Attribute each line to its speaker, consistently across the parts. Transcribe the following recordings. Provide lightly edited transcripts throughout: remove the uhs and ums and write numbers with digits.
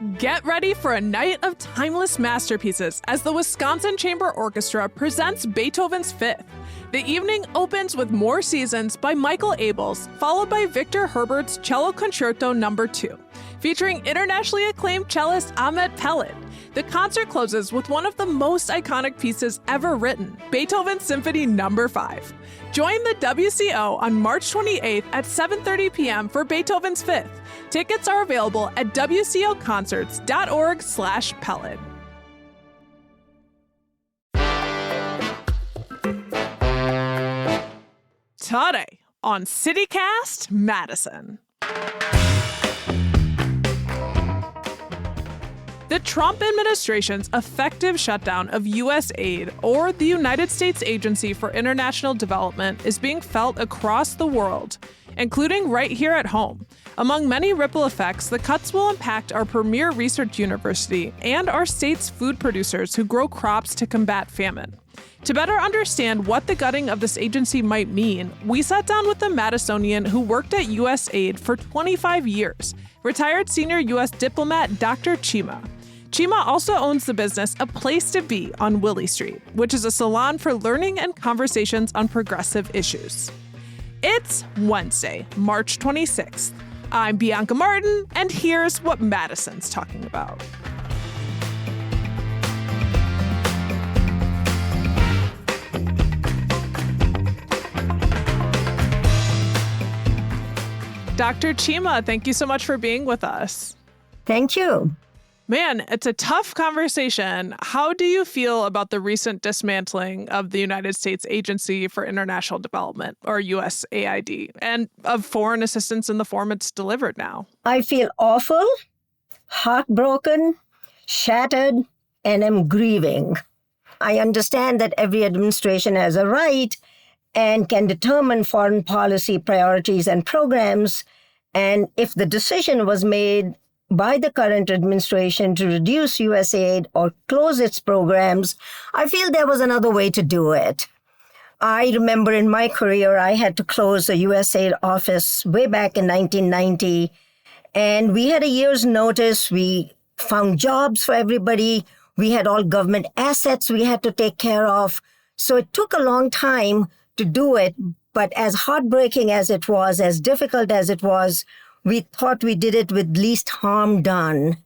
Speaker 1: Get ready for a night of timeless masterpieces as the Wisconsin Chamber Orchestra presents Beethoven's Fifth. The evening opens with More Seasons by Michael Abels, followed by Victor Herbert's Cello Concerto No. 2, featuring internationally acclaimed cellist Ahmet Pelin. The concert closes with one of the most iconic pieces ever written, Beethoven's Symphony No. 5. Join the WCO on March 28th at 7:30 p.m. for Beethoven's Fifth. Tickets are available at wcoconcerts.org/Pelin. Today on CityCast Madison. The Trump administration's effective shutdown of U.S. aid, or the United States Agency for International Development, is being felt across the world, including right here at home. Among many ripple effects, the cuts will impact our premier research university and our state's food producers who grow crops to combat famine. To better understand what the gutting of this agency might mean, we sat down with a Madisonian who worked at USAID for 25 years, retired senior U.S. diplomat Dr. Chima. Chima also owns the business A Place to Be on Willie Street, which is a salon for learning and conversations on progressive issues. It's Wednesday, March 26th. I'm Bianca Martin, and here's what Madison's talking about. Dr. Chima, thank you so much for being with us.
Speaker 2: Thank you.
Speaker 1: Man, it's a tough conversation. How do you feel about the recent dismantling of the United States Agency for International Development, or USAID, and of foreign assistance in the form it's delivered now?
Speaker 2: I feel awful, heartbroken, shattered, and am grieving. I understand that every administration has a right and can determine foreign policy priorities and programs. And if the decision was made by the current administration to reduce USAID or close its programs, I feel there was another way to do it. I remember in my career, I had to close a USAID office way back in 1990, and we had a year's notice. We found jobs for everybody. We had all government assets we had to take care of. So it took a long time to do it, but as heartbreaking as it was, as difficult as it was, we thought we did it with least harm done.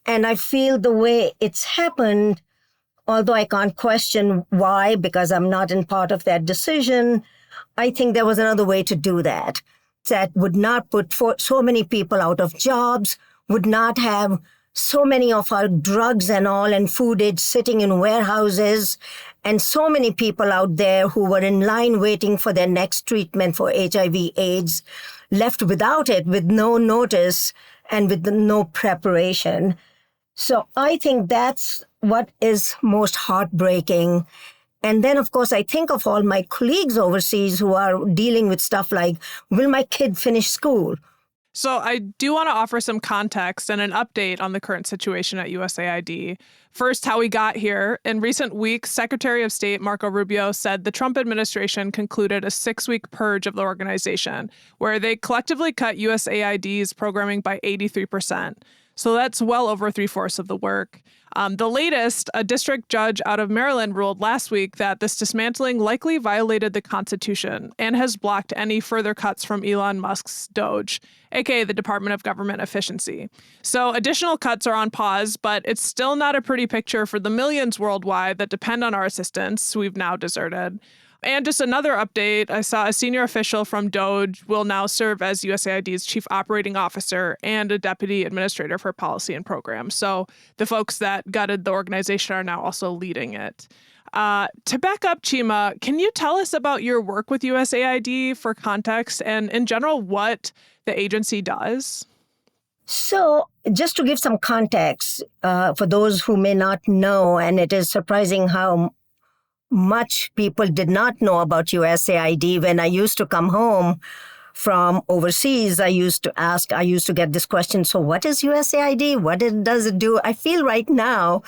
Speaker 2: And I feel the way it's happened, although I can't question why, because I'm not in part of that decision, I think there was another way to do that. That would not put so many people out of jobs, would not have so many of our drugs and all and food aid sitting in warehouses, and so many people out there who were in line waiting for their next treatment for HIV/AIDS, left without it, with no notice and with no preparation. So I think that's what is most heartbreaking. And then, of course, I think of all my colleagues overseas who are dealing with stuff like, will my kid finish school?
Speaker 1: So I do want to offer some context and an update on the current situation at USAID. First, how we got here. In recent weeks, Secretary of State Marco Rubio said the Trump administration concluded a 6-week purge of the organization, where they collectively cut USAID's programming by 83%. So that's well over 3/4 of the work. The latest, a district judge out of Maryland ruled last week that this dismantling likely violated the Constitution and has blocked any further cuts from Elon Musk's DOGE, aka the Department of Government Efficiency. So additional cuts are on pause, but it's still not a pretty picture for the millions worldwide that depend on our assistance we've now deserted. And just another update, I saw a senior official from DOGE will now serve as USAID's chief operating officer and a deputy administrator for policy and programs. So the folks that gutted the organization are now also leading it. To back up, Chima, can you tell us about your work with USAID for context and in general what the agency does?
Speaker 2: So just to give some context for those who may not know, and it is surprising how much people did not know about USAID. When I used to come home from overseas, I used to get this question, so what is USAID? Does it do? I feel right now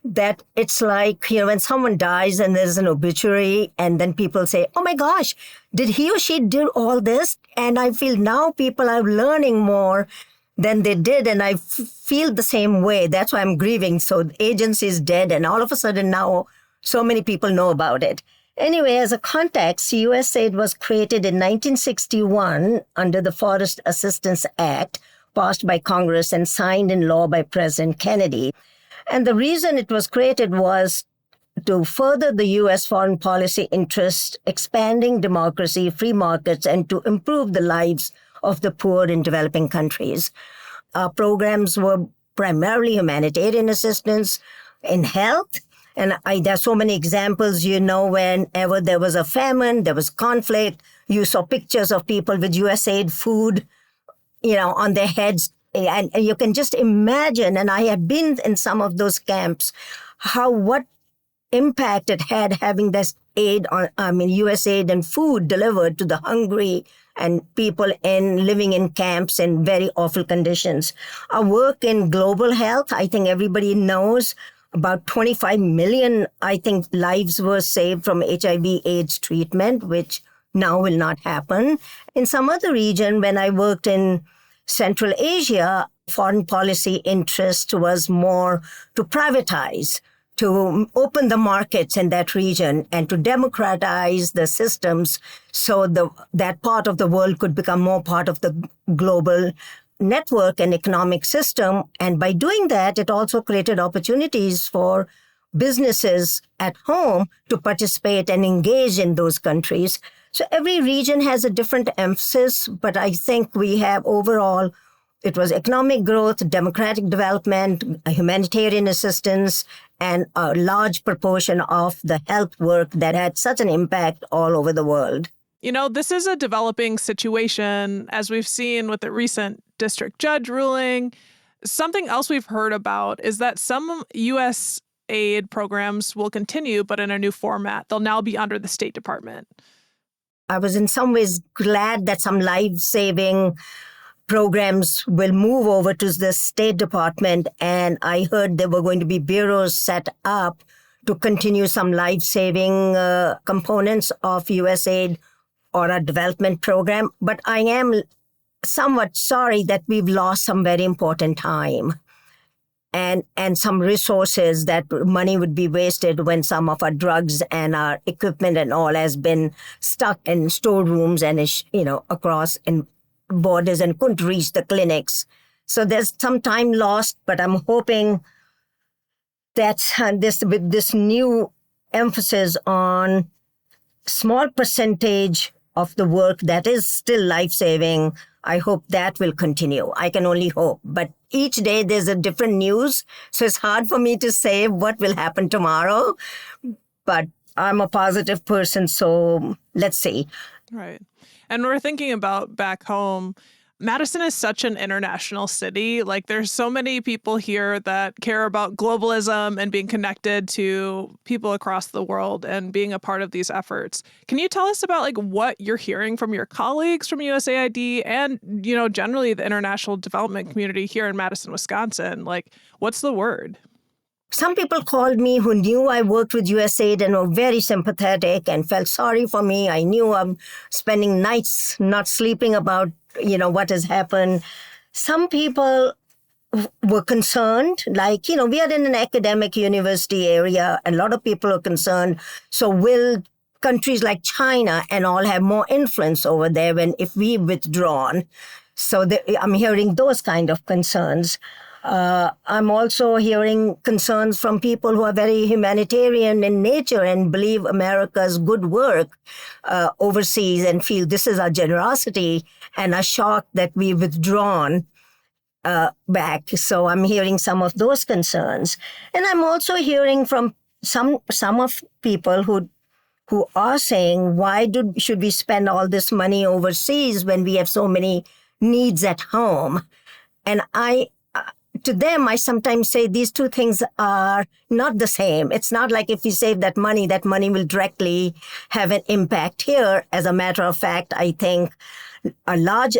Speaker 2: that it's like, when someone dies and there's an obituary and then people say, oh my gosh, did he or she do all this? And I feel now people are learning more than they did. And I feel the same way. That's why I'm grieving. So the agency is dead. And all of a sudden now, so many people know about it. Anyway, as a context, USAID was created in 1961 under the Forest Assistance Act, passed by Congress and signed in law by President Kennedy. And the reason it was created was to further the U.S. foreign policy interest, expanding democracy, free markets, and to improve the lives of the poor in developing countries. Our programs were primarily humanitarian assistance in health. And there are so many examples, whenever there was a famine, there was conflict, you saw pictures of people with USAID food, on their heads. And you can just imagine, and I have been in some of those camps, what impact it had having this USAID and food delivered to the hungry and people living in camps in very awful conditions. Our work in global health, I think everybody knows, about 25 million, lives were saved from HIV/AIDS treatment, which now will not happen. In some other region, when I worked in Central Asia, foreign policy interest was more to privatize, to open the markets in that region and to democratize the systems so that part of the world could become more part of the global network and economic system. And by doing that, it also created opportunities for businesses at home to participate and engage in those countries. So every region has a different emphasis, but I think we have overall, it was economic growth, democratic development, humanitarian assistance, and a large proportion of the health work that had such an impact all over the world.
Speaker 1: This is a developing situation, as we've seen with the recent district judge ruling. Something else we've heard about is that some U.S. aid programs will continue, but in a new format. They'll now be under the State Department.
Speaker 2: I was in some ways glad that some life-saving programs will move over to the State Department, and I heard there were going to be bureaus set up to continue some life-saving components of USAID or a development program. But I am somewhat sorry that we've lost some very important time and some resources, that money would be wasted when some of our drugs and our equipment and all has been stuck in storerooms and across in borders and couldn't reach the clinics. So there's some time lost, but I'm hoping that with this new emphasis on small percentage of the work that is still life-saving, I hope that will continue. I can only hope. But each day there's a different news, so it's hard for me to say what will happen tomorrow. But I'm a positive person, so let's see.
Speaker 1: Right. And we're thinking about back home. Madison is such an international city. There's so many people here that care about globalism and being connected to people across the world and being a part of these efforts. Can you tell us about what you're hearing from your colleagues from USAID and, generally the international development community here in Madison, Wisconsin? What's the word?
Speaker 2: Some people called me who knew I worked with USAID and were very sympathetic and felt sorry for me. I knew I'm spending nights not sleeping about, what has happened. Some people were concerned, we are in an academic university area, and a lot of people are concerned. So will countries like China and all have more influence over there if we withdrawn? So I'm hearing those kind of concerns. I'm also hearing concerns from people who are very humanitarian in nature and believe America's good work overseas and feel this is our generosity and are shocked that we've withdrawn back. So I'm hearing some of those concerns. And I'm also hearing from some of people who are saying, why should we spend all this money overseas when we have so many needs at home? And to them, I sometimes say these two things are not the same. It's not like if we save that money will directly have an impact here. As a matter of fact, I think a large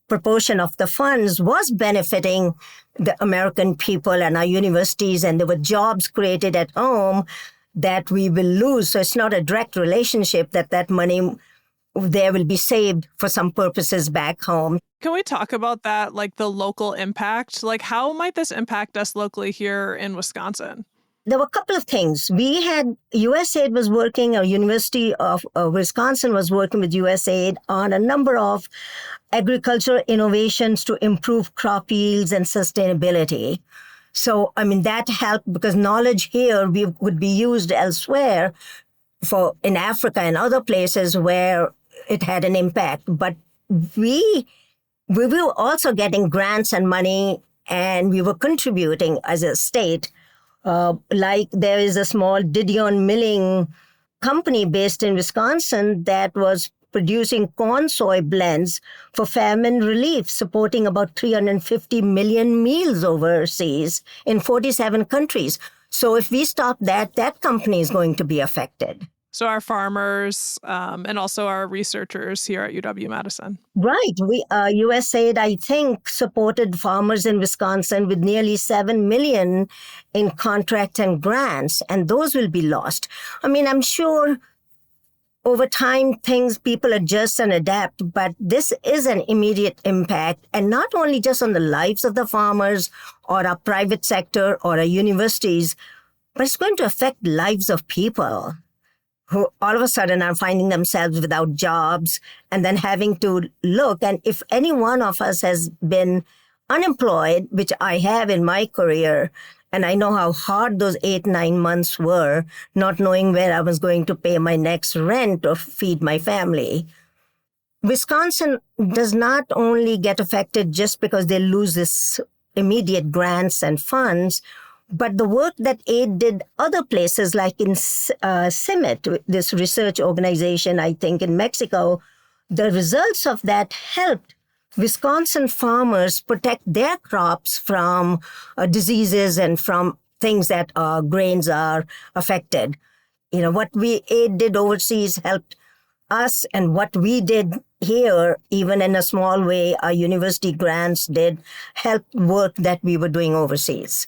Speaker 2: proportion of the funds was benefiting the American people and our universities, and there were jobs created at home that we will lose. So it's not a direct relationship that money there will be saved for some purposes back home.
Speaker 1: Can we talk about that, like the local impact? Like, how might this impact us locally here in Wisconsin?
Speaker 2: There were a couple of things. We had USAID was working, or University of Wisconsin was working with USAID on a number of agricultural innovations to improve crop yields and sustainability. So, I mean, that helped because knowledge here would be used elsewhere for in Africa and other places where it had an impact. But we were also getting grants and money, and we were contributing as a state. Like there is a small Didion Milling company based in Wisconsin that was producing corn soy blends for famine relief, supporting about 350 million meals overseas in 47 countries. So if we stop that, that company is going to be affected.
Speaker 1: So our farmers and also our researchers here at UW-Madison.
Speaker 2: Right. USAID, I think, supported farmers in Wisconsin with nearly 7 million in contracts and grants, and those will be lost. I mean, I'm sure over time, people adjust and adapt, but this is an immediate impact, and not only just on the lives of the farmers or our private sector or our universities, but it's going to affect lives of people who all of a sudden are finding themselves without jobs and then having to look. And if any one of us has been unemployed, which I have in my career, and I know how hard those 8-9 months were, not knowing where I was going to pay my next rent or feed my family. Wisconsin does not only get affected just because they lose this immediate grants and funds, but the work that aid did other places like in CIMMYT, this research organization, I think, in Mexico, the results of that helped Wisconsin farmers protect their crops from diseases and from things that grains are affected. You know, what aid did overseas helped us, and what we did here, even in a small way, our university grants did help work that we were doing overseas.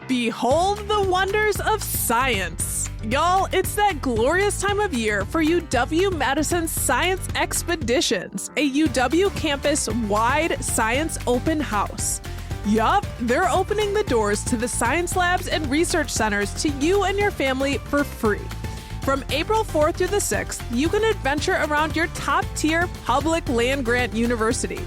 Speaker 1: Behold the wonders of science. Y'all, it's that glorious time of year for UW-Madison Science Expeditions, a UW campus-wide science open house. Yup, they're opening the doors to the science labs and research centers to you and your family for free. From April 4th through the 6th, you can adventure around your top-tier public land-grant university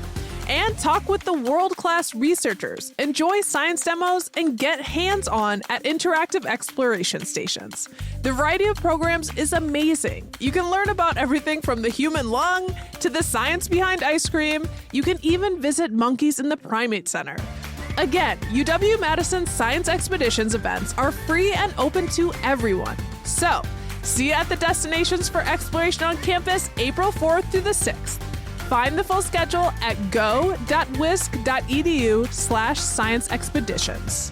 Speaker 1: and talk with the world-class researchers, enjoy science demos, and get hands-on at interactive exploration stations. The variety of programs is amazing. You can learn about everything from the human lung to the science behind ice cream. You can even visit monkeys in the Primate Center. Again, UW-Madison Science Expeditions events are free and open to everyone. So, see you at the destinations for exploration on campus April 4th through the 6th. Find the full schedule at go.wisc.edu/science expeditions.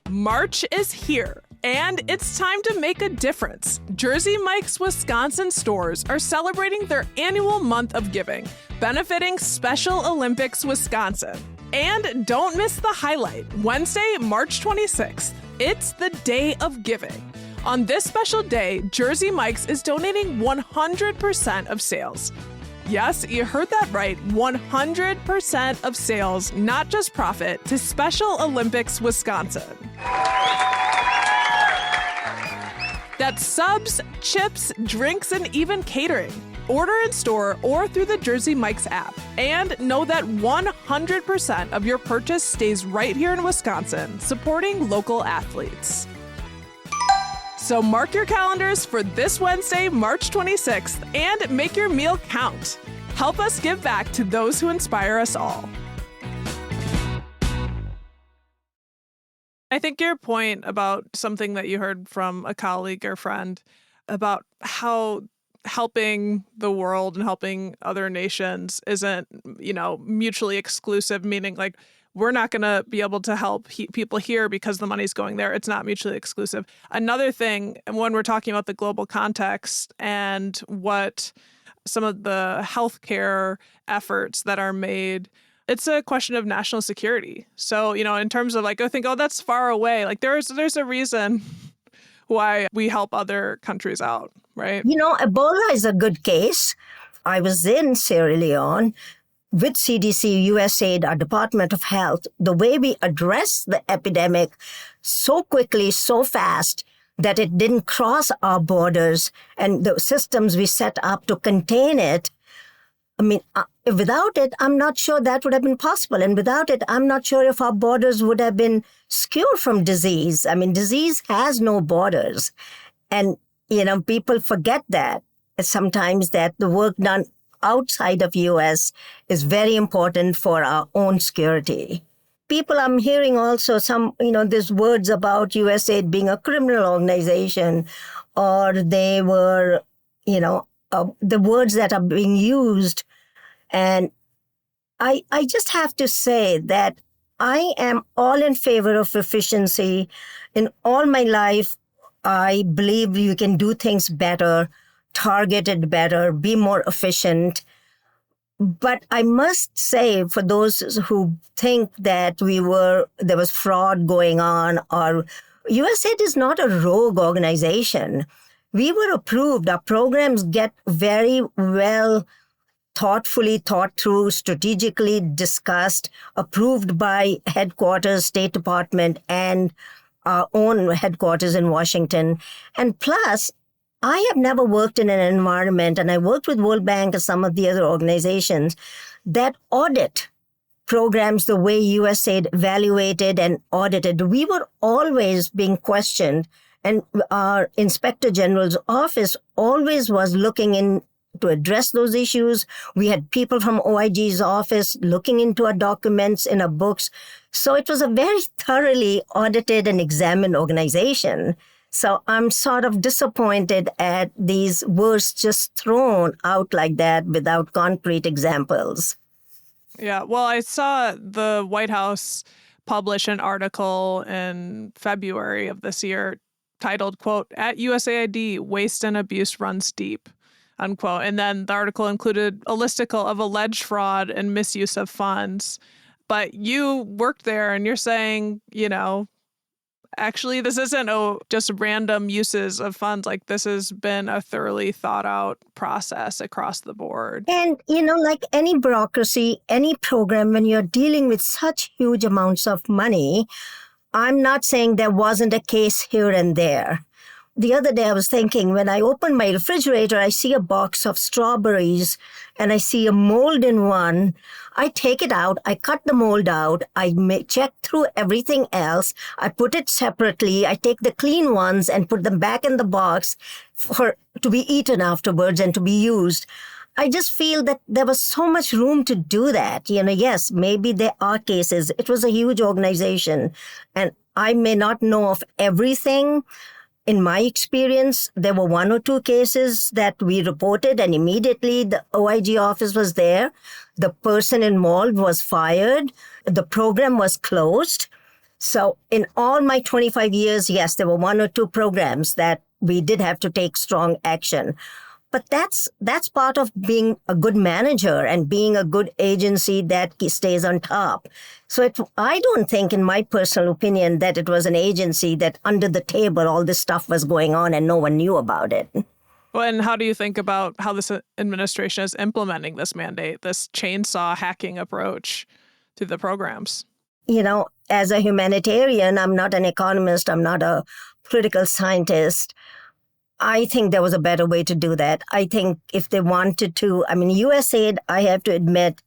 Speaker 1: March is here, and it's time to make a difference. Jersey Mike's Wisconsin stores are celebrating their annual month of giving, benefiting Special Olympics Wisconsin. And don't miss the highlight, Wednesday, March 26th. It's the Day of Giving. On this special day, Jersey Mike's is donating 100% of sales. Yes, you heard that right, 100% of sales, not just profit, to Special Olympics Wisconsin. That's subs, chips, drinks, and even catering. Order in store or through the Jersey Mike's app. And know that 100% of your purchase stays right here in Wisconsin, supporting local athletes. So mark your calendars for this Wednesday, March 26th, and make your meal count. Help us give back to those who inspire us all. I think your point about something that you heard from a colleague or friend about how helping the world and helping other nations isn't, mutually exclusive, meaning like we're not going to be able to help people here because the money's going there. It's not mutually exclusive. Another thing, when we're talking about the global context and what some of the healthcare efforts that are made It's a question of national security. So, in terms of like, that's far away. Like there's a reason why we help other countries out, right?
Speaker 2: Ebola is a good case. I was in Sierra Leone with CDC, USAID, our Department of Health. The way we addressed the epidemic so quickly, so fast, that it didn't cross our borders, and the systems we set up to contain it. I mean, without it, I'm not sure that would have been possible. And without it, I'm not sure if our borders would have been secure from disease. I mean, disease has no borders. And, people forget that sometimes, that the work done outside of U.S. is very important for our own security. People, I'm hearing also there's words about USAID being a criminal organization, or they were, the words that are being used. And I just have to say that I am all in favor of efficiency. In all my life, I believe you can do things better, target it better, be more efficient. But I must say, for those who think that there was fraud going on, or USAID is not a rogue organization. We were approved. Our programs get very well thoughtfully thought through, strategically discussed, approved by headquarters, State Department, and our own headquarters in Washington. And plus, I have never worked in an environment, and I worked with World Bank and some of the other organizations that audit programs the way USAID evaluated and audited. We were always being questioned, and our Inspector General's office always was looking in to address those issues. We had people from OIG's office looking into our documents in our books. So it was a very thoroughly audited and examined organization. So I'm sort of disappointed at these words just thrown out like that without concrete examples.
Speaker 1: Yeah, well, I saw the White House publish an article in February of this year titled, quote, "At USAID, waste and abuse runs deep," unquote. And then the article included a listicle of alleged fraud and misuse of funds. But you worked there and you're saying, actually, this isn't just random uses of funds. Like, this has been a thoroughly thought out process across the board.
Speaker 2: And, like any bureaucracy, any program, when you're dealing with such huge amounts of money, I'm not saying there wasn't a case here and there. The other day I was thinking, when I open my refrigerator, I see a box of strawberries and I see a mold in one. I take it out, I cut the mold out, I check through everything else, I put it separately, I take the clean ones and put them back in the box to be eaten afterwards and to be used. I just feel that there was so much room to do that. Yes, maybe there are cases. It was a huge organization, and I may not know of everything. In my experience, there were 1 or 2 cases that we reported, and immediately the OIG office was there. The person involved was fired. The program was closed. So in all my 25 years, yes, there were 1 or 2 programs that we did have to take strong action. But that's part of being a good manager and being a good agency that stays on top. So I don't think, in my personal opinion, that it was an agency that under the table all this stuff was going on and no one knew about it.
Speaker 1: Well, and how do you think about how this administration is implementing this mandate, this chainsaw hacking approach to the programs?
Speaker 2: As a humanitarian, I'm not an economist, I'm not a political scientist. I think there was a better way to do that. I think if they wanted to, USAID, I have to admit,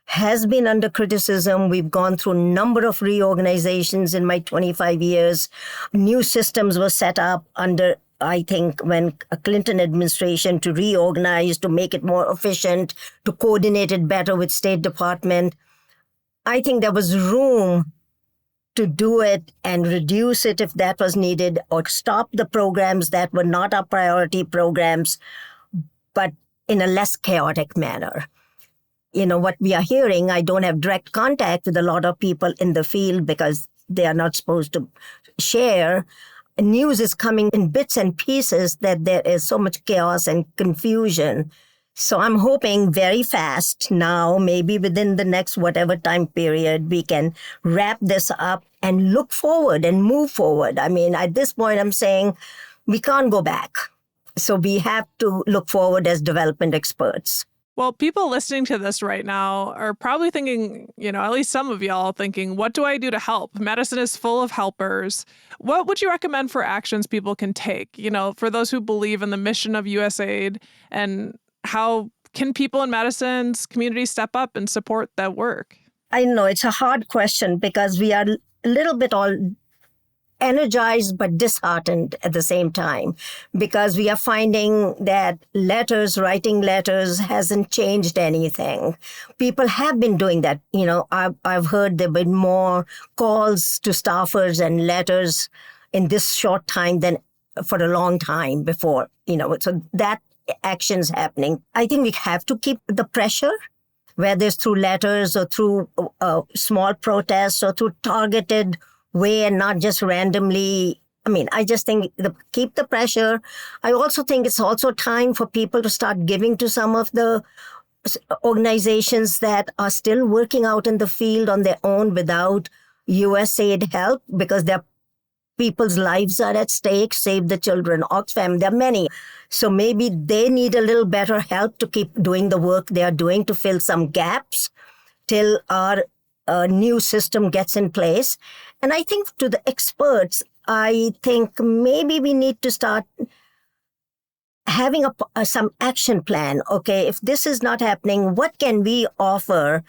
Speaker 2: has been under criticism. We've gone through a number of reorganizations in my 25 years. New systems were set up under, I think, when a Clinton administration, to reorganize, to make it more efficient, to coordinate it better with State Department. I think there was room to do it and reduce it if that was needed, or stop the programs that were not our priority programs, but in a less chaotic manner. What we are hearing, I don't have direct contact with a lot of people in the field because they are not supposed to share. News is coming in bits and pieces that there is so much chaos and confusion. So I'm hoping very fast now, maybe within the next whatever time period, we can wrap this up and look forward and move forward. I mean, at this point, I'm saying we can't go back. So we have to look forward as development experts.
Speaker 1: Well, people listening to this right now are probably thinking, at least some of y'all thinking, what do I do to help? Medicine is full of helpers. What would you recommend for actions people can take, for those who believe in the mission of USAID, and how can people in medicine's community step up and support that work?
Speaker 2: I know it's a hard question because we are a little bit all energized but disheartened at the same time, because we are finding that writing letters hasn't changed anything. People have been doing that. I've heard there have been more calls to staffers and letters in this short time than for a long time before, so that action's happening. I think we have to keep the pressure, whether it's through letters or through small protests or through targeted way and not just randomly. I mean, I just think keep the pressure. I also think it's also time for people to start giving to some of the organizations that are still working out in the field on their own without USAID help, because their people's lives are at stake. Save the Children, Oxfam, there are many. So maybe they need a little better help to keep doing the work they are doing to fill some gaps till our new system gets in place. And I think to the experts, I think maybe we need to start having some action plan. Okay, if this is not happening, what can we offer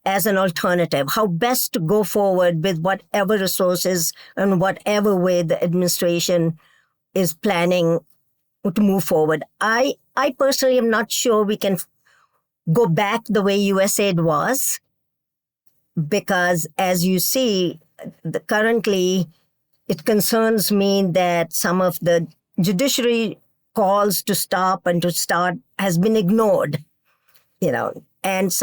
Speaker 2: as an alternative? How best to go forward with whatever resources and whatever way the administration is planning to move forward. I personally am not sure we can go back the way USAID was, because as you see, currently it concerns me that some of the judiciary calls to stop and to start has been ignored, and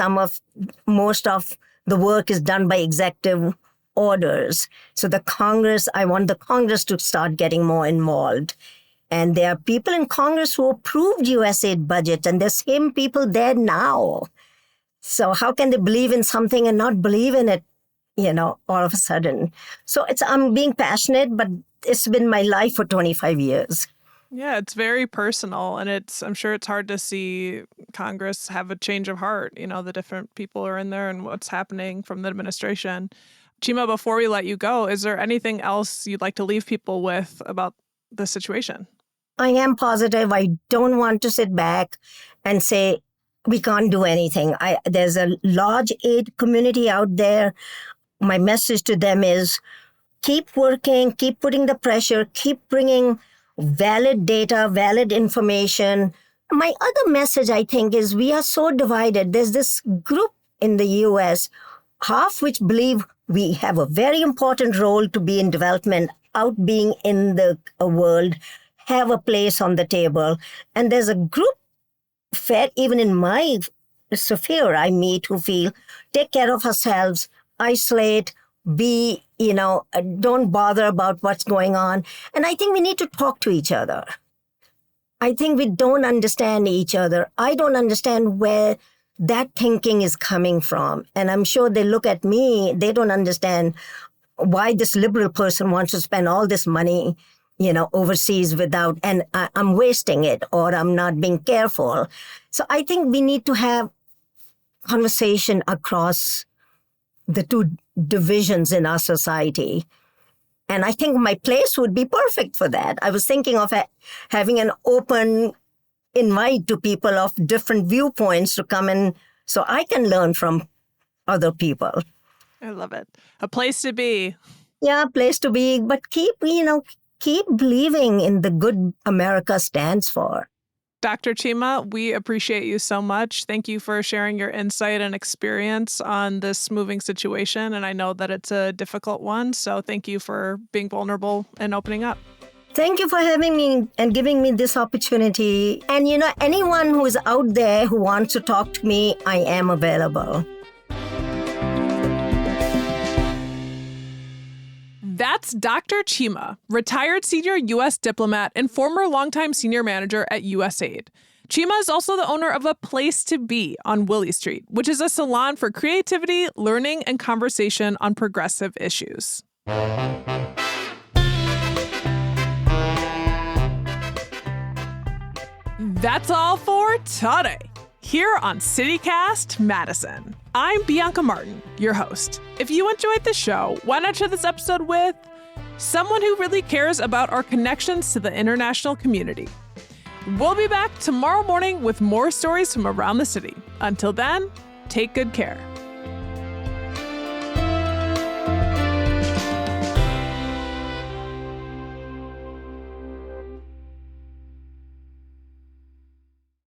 Speaker 2: most of the work is done by executive orders. So I want the Congress to start getting more involved. And there are people in Congress who approved USAID budget, and there's same people there now. So how can they believe in something and not believe in it, all of a sudden? So I'm being passionate, but it's been my life for 25 years.
Speaker 1: Yeah, it's very personal, and I'm sure it's hard to see Congress have a change of heart, the different people are in there and what's happening from the administration. Chima, before we let you go, is there anything else you'd like to leave people with about the situation?
Speaker 2: I am positive. I don't want to sit back and say, we can't do anything. There's a large aid community out there. My message to them is keep working, keep putting the pressure, keep bringing valid data, valid information. My other message, I think, is we are so divided. There's this group in the US, half which believe we have a very important role to be in development, out being in the world, have a place on the table. And there's a group, even in my sphere I meet, who feel take care of ourselves, isolate, don't bother about what's going on. And I think we need to talk to each other. I think we don't understand each other. I don't understand where that thinking is coming from. And I'm sure they look at me, they don't understand why this liberal person wants to spend all this money, overseas and I'm wasting it, or I'm not being careful. So I think we need to have conversation across the two divisions in our society. And I think my place would be perfect for that. I was thinking of having an open invite to people of different viewpoints to come in so I can learn from other people.
Speaker 1: I love it. A place to be.
Speaker 2: Yeah, a place to be. But keep believing in the good America stands for.
Speaker 1: Dr. Chima, we appreciate you so much. Thank you for sharing your insight and experience on this moving situation. And I know that it's a difficult one. So thank you for being vulnerable and opening up.
Speaker 2: Thank you for having me and giving me this opportunity. And, anyone who is out there who wants to talk to me, I am available.
Speaker 1: That's Dr. Chima, retired senior U.S. diplomat and former longtime senior manager at USAID. Chima is also the owner of A Place to Be on Willie Street, which is a salon for creativity, learning, and conversation on progressive issues. That's all for today, here on CityCast Madison. I'm Bianca Martin, your host. If you enjoyed the show, why not share this episode with someone who really cares about our connections to the international community? We'll be back tomorrow morning with more stories from around the city. Until then, take good care.